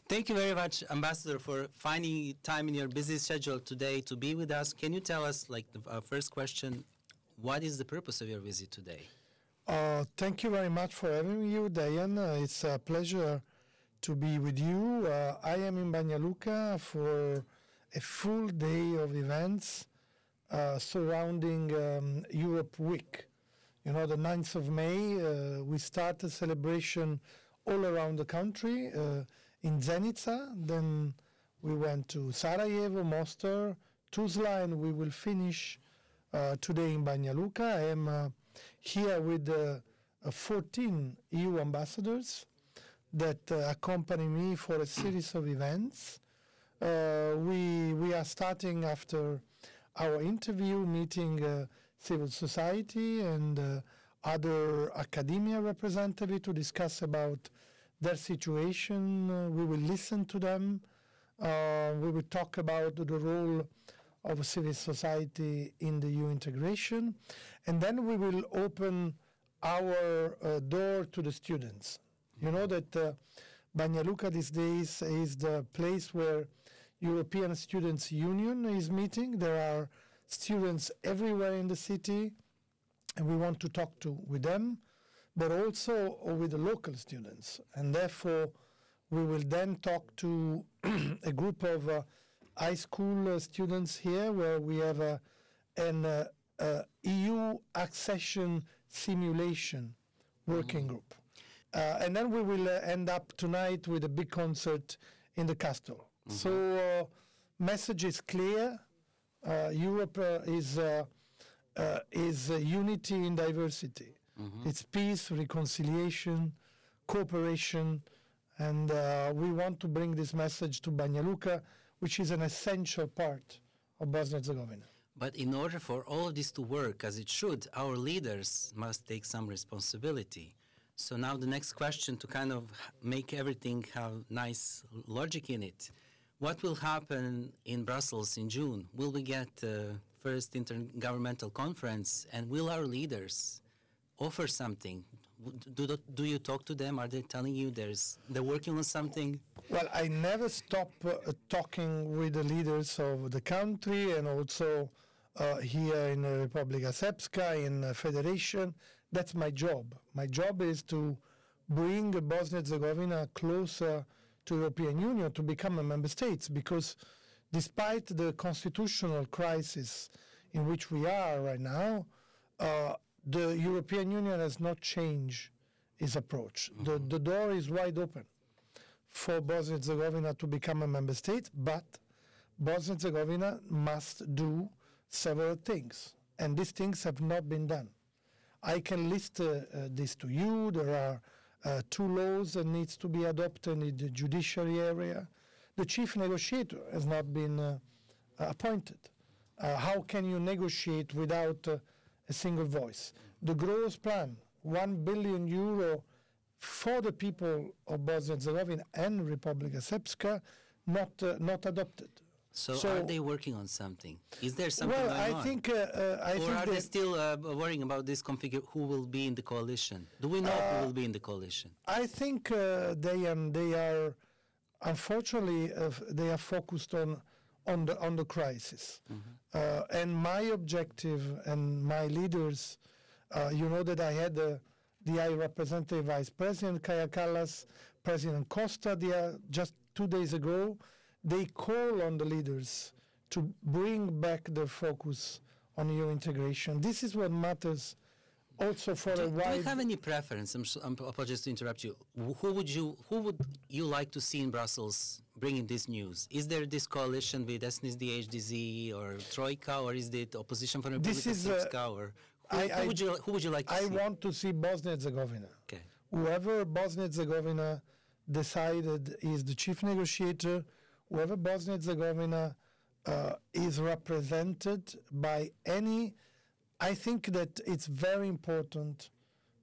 Thank you very much, Ambassador, for finding time in your busy schedule today to be with us. Can you tell us, the first question, what is the purpose of your visit today? Thank you very much for having you, Dayan. It's a pleasure to be with you. I am in Banja Luka for a full day of events surrounding Europe Week. You know, the 9th of May, we start a celebration all around the country in Zenica. Then we went to Sarajevo, Mostar, Tuzla, and we will finish today in Banja Luka. I am here with 14 EU ambassadors that accompany me for a series of events. We are starting after our interview, meeting civil society and other academia representatives to discuss about their situation. We will listen to them. We will talk about the role of civil society in the EU integration. And then we will open our door to the students. You know that Banja Luka these days is the place where European Students' Union is meeting. There are students everywhere in the city, and we want to talk with them, but also with the local students. And therefore, we will then talk to a group of high school students here, where we have an EU accession simulation working group. And then we will end up tonight with a big concert in the castle. So message is clear. Europe is unity in diversity. It's peace, reconciliation, cooperation, and we want to bring this message to Banja Luka, which is an essential part of Bosnia-Herzegovina. But in order for all of this to work as it should, our leaders must take some responsibility. So now the next question, to kind of make everything have nice logic in it. What will happen in Brussels in June? Will we get the first intergovernmental conference, and will our leaders offer something? Do you talk to them? Are they telling you they're working on something? Well, I never stop talking with the leaders of the country, and also here in the Republike Srpske, in the Federation. That's my job. My job is to bring Bosnia-Herzegovina closer to the European Union, to become a member state, because despite the constitutional crisis in which we are right now, the European Union has not changed its approach. The door is wide open for Bosnia-Herzegovina to become a member state, but Bosnia-Herzegovina must do several things, and these things have not been done. I can list this to you. There are 2 laws that needs to be adopted in the judiciary area. The chief negotiator has not been appointed. How can you negotiate without a single voice? The growth plan, €1 billion for the people of Bosnia-Herzegovina and Republike Srpske, not adopted. So are they working on something? Is there something going on? I think are they still worrying about this who will be in the coalition? Do we know who will be in the coalition? I think they are, unfortunately, they are focused on the crisis. And my objective and my leaders, you know that I had the High Representative Vice President Kaja Kallas, President Costa, just 2 days ago. They call on the leaders to bring back their focus on EU integration. This is what matters also for a wide... Do you have any preference? I'm apologies to interrupt you. Who would you like to see in Brussels bringing this news? Is there this coalition with SNSD, HDZ, or Troika, or is it opposition from Republike Srpske, or who would you like to see? I want to see Bosnia-Herzegovina. Okay. Whoever Bosnia-Herzegovina decided is the chief negotiator, whoever Bosnia-Herzegovina is represented by any, I think that it's very important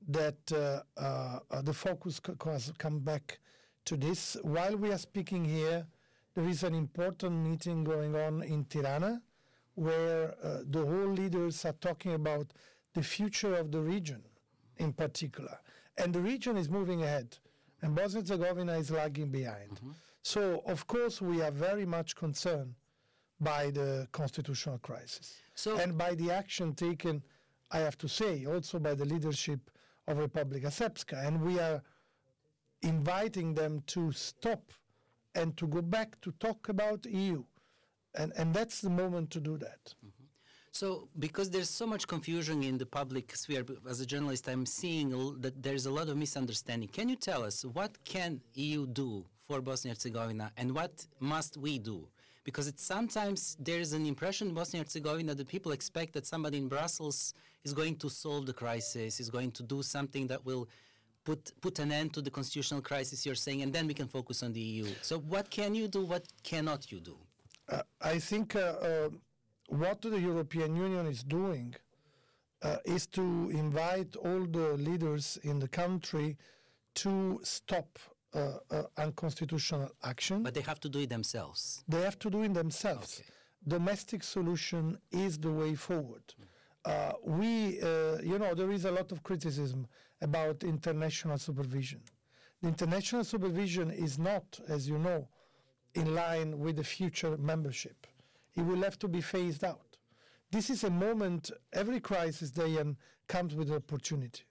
that the focus come back to this. While we are speaking here, there is an important meeting going on in Tirana, where the whole leaders are talking about the future of the region in particular. And the region is moving ahead, and Bosnia-Herzegovina is lagging behind. So, of course, we are very much concerned by the constitutional crisis and by the action taken, I have to say, also by the leadership of Republike Srpske. And we are inviting them to stop and to go back to talk about EU. And that's the moment to do that. Mm-hmm. So, because there's so much confusion in the public sphere, as a journalist, I'm seeing that there's a lot of misunderstanding. Can you tell us what can EU do for Bosnia and Herzegovina and what must we do? Because sometimes there's an impression in Bosnia and Herzegovina that people expect that somebody in Brussels is going to solve the crisis, is going to do something that will put an end to the constitutional crisis you're saying, and then we can focus on the EU. So what can you do, what cannot you do? I think what the European Union is doing is to invite all the leaders in the country to stop unconstitutional action. But they have to do it themselves. They have to do it themselves. Okay. Domestic solution is the way forward. There is a lot of criticism about international supervision. The international supervision is not, as you know, in line with the future membership. It will have to be phased out. This is a moment, every crisis, Dayan, comes with an opportunity.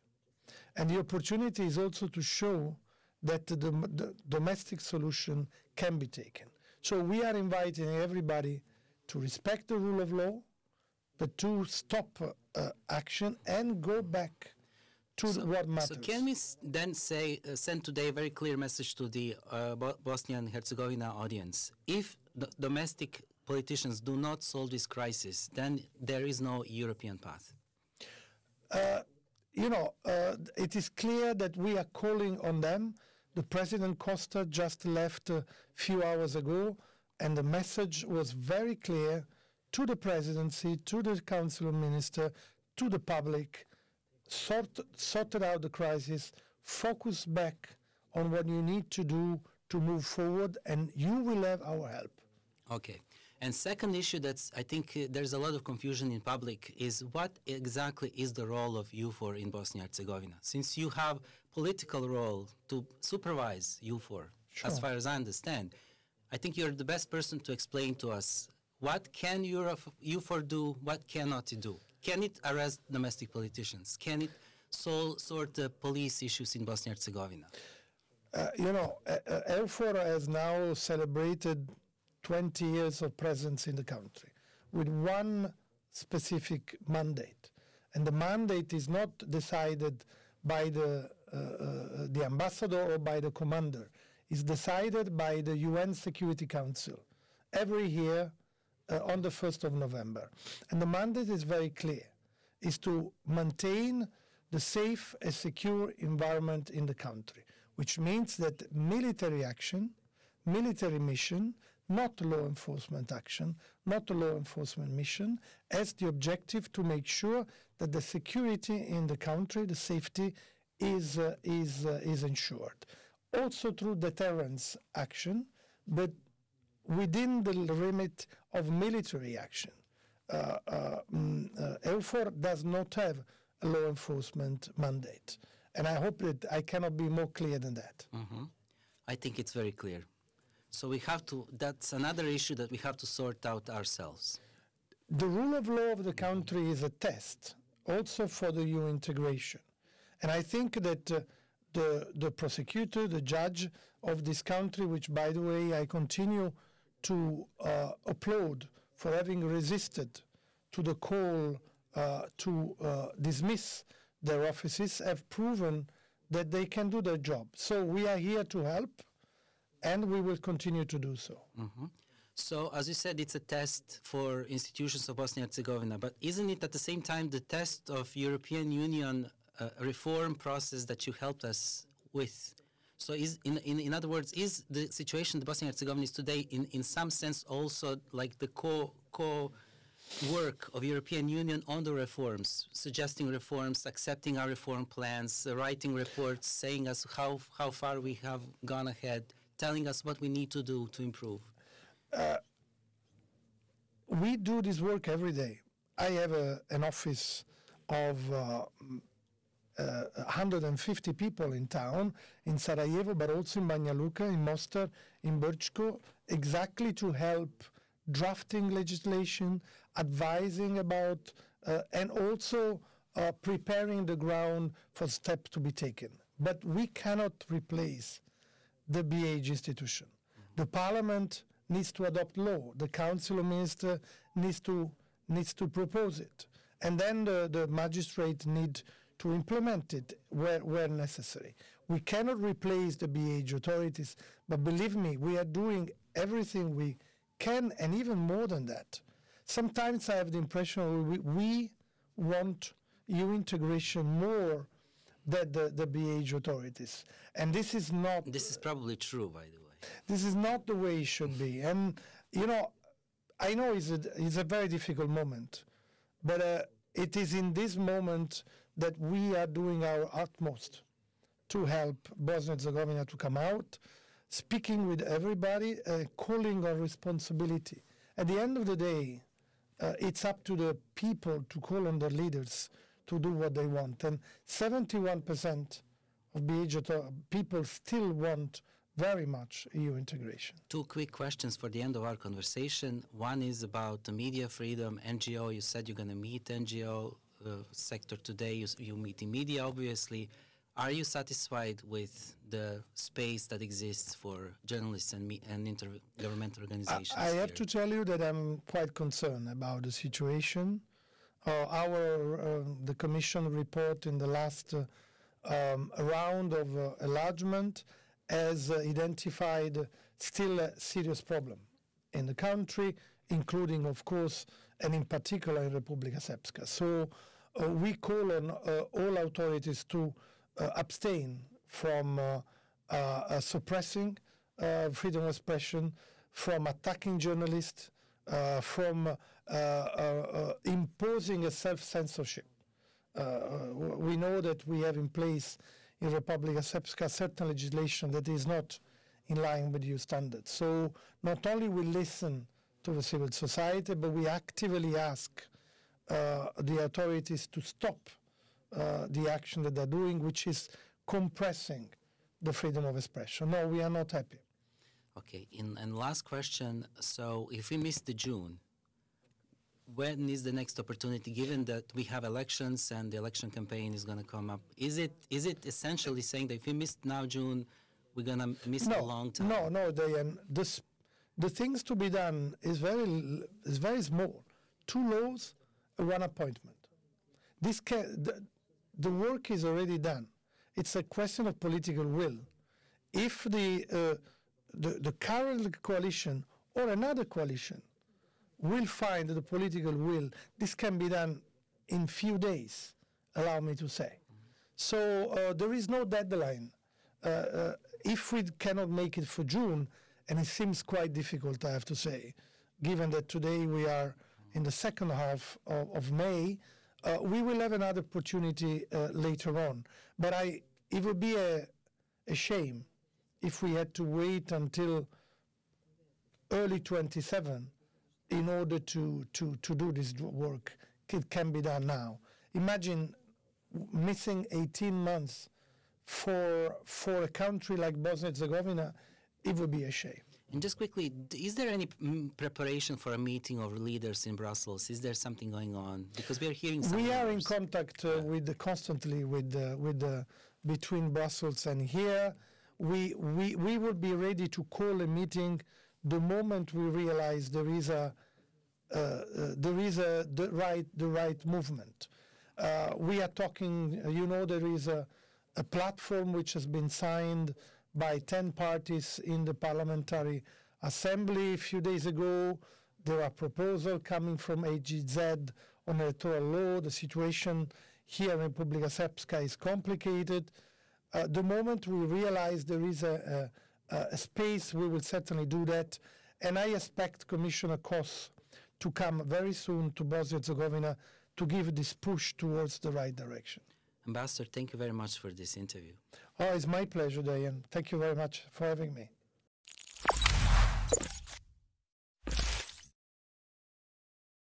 And the opportunity is also to show that the domestic solution can be taken. So we are inviting everybody to respect the rule of law, but to stop action and go back to what matters. So can we then send today a very clear message to the Bosnia and Herzegovina audience? If the domestic politicians do not solve this crisis, then there is no European path. It is clear that we are calling on them. The President Costa just left a few hours ago, and the message was very clear to the presidency, to the Council of Ministers, to the public. Sorted out the crisis, focus back on what you need to do to move forward, and you will have our help. Okay. And second issue that's, I think there's a lot of confusion in public is what exactly is the role of EUFOR in Bosnia and Herzegovina? Since you have political role to supervise EUFOR, as far as I understand, I think you're the best person to explain to us what can EUFOR do, what cannot it do? Can it arrest domestic politicians? Can it sort the police issues in Bosnia and Herzegovina? EUFOR has now celebrated 20 years of presence in the country with one specific mandate. And the mandate is not decided by the ambassador or by the commander. It's decided by the UN Security Council every year on the 1st of November. And the mandate is very clear, is to maintain the safe and secure environment in the country, which means that military action, military mission, not law enforcement action, not a law enforcement mission, has the objective to make sure that the security in the country, the safety, is ensured. Also through deterrence action, but within the remit of military action. EUFOR does not have a law enforcement mandate. And I hope that I cannot be more clear than that. Mm-hmm. I think it's very clear. So we have to, that's another issue that we have to sort out ourselves. The rule of law of the country is a test also for the EU integration. And I think that the prosecutor, the judge of this country, which, by the way, I continue to applaud for having resisted to the call to dismiss their offices, have proven that they can do their job. So we are here to help, and we will continue to do so. Mm-hmm. So, as you said, it's a test for institutions of Bosnia and Herzegovina, but isn't it at the same time the test of European Union reform process that you helped us with? So, in other words, is the situation in Bosnia and Herzegovina is today in some sense also like the co-work of European Union on the reforms, suggesting reforms, accepting our reform plans, writing reports, saying us how far we have gone ahead, telling us what we need to do to improve? We do this work every day. I have an office of 150 people in town, in Sarajevo, but also in Banja Luka, in Mostar, in Brčko, exactly to help drafting legislation, advising about, and also preparing the ground for steps to be taken. But we cannot replace the BiH institution. The parliament needs to adopt law. The council of ministers needs to propose it. And then the magistrate need to implement it where necessary. We cannot replace the BiH authorities, but believe me, we are doing everything we can, and even more than that. Sometimes I have the impression we want EU integration more than the BiH authorities. And this is not... This is probably true, by the way. This is not the way it should be. And, you know, I know it's a very difficult moment, but it is in this moment that we are doing our utmost to help Bosnia and Herzegovina to come out, speaking with everybody, calling on responsibility. At the end of the day, it's up to the people to call on their leaders to do what they want. And 71% of BiH people still want very much EU integration. Two quick questions for the end of our conversation. One is about the media freedom, NGO. You said you're going to meet NGO sector today. You meet in media, obviously. Are you satisfied with the space that exists for journalists and intergovernmental organizations? I have to tell you that I'm quite concerned about the situation. The Commission report in the last round of enlargement has identified still a serious problem in the country, including, of course, and in particular in Republike Srpske. So we call on all authorities to abstain from suppressing freedom of expression, from attacking journalists, from imposing a self-censorship. We know that we have in place in Republike Srpske certain legislation that is not in line with EU standards. So not only we listen to the civil society, but we actively ask the authorities to stop the action that they're doing, which is compressing the freedom of expression. No, we are not happy. Okay, and last question. So if we miss the June, when is the next opportunity, given that we have elections and the election campaign is going to come up? Is it essentially saying that if we missed now June, we're going to miss a long time? No, Diane. The things to be done is very small. 2 laws, 1 appointment. The work is already done. It's a question of political will. If the current coalition or another coalition will find the political will, this can be done in few days, allow me to say. So there is no deadline. If we cannot make it for June, and it seems quite difficult, I have to say, given that today we are in the second half of May, we will have another opportunity later on. But it would be a shame if we had to wait until early 27 in order to do this work. It can be done now. Imagine missing 18 months for a country like Bosnia and Herzegovina. It would be a shame. And just quickly, is there any preparation for a meeting of leaders in Brussels? Is there something going on? Because we are hearing some We are in rumors. contact constantly between Brussels and here. We will be ready to call a meeting the moment we realize there is the right movement. We are talking. There is a platform which has been signed by 10 parties in the Parliamentary Assembly a few days ago. There are proposals coming from AGZ on electoral law. The situation here in Republike Srpske is complicated. The moment we realize there is a space, we will certainly do that. And I expect Commissioner Kos to come very soon to Bosnia and Herzegovina to give this push towards the right direction. Ambassador, thank you very much for this interview. Oh, it's my pleasure, Diane. Thank you very much for having me.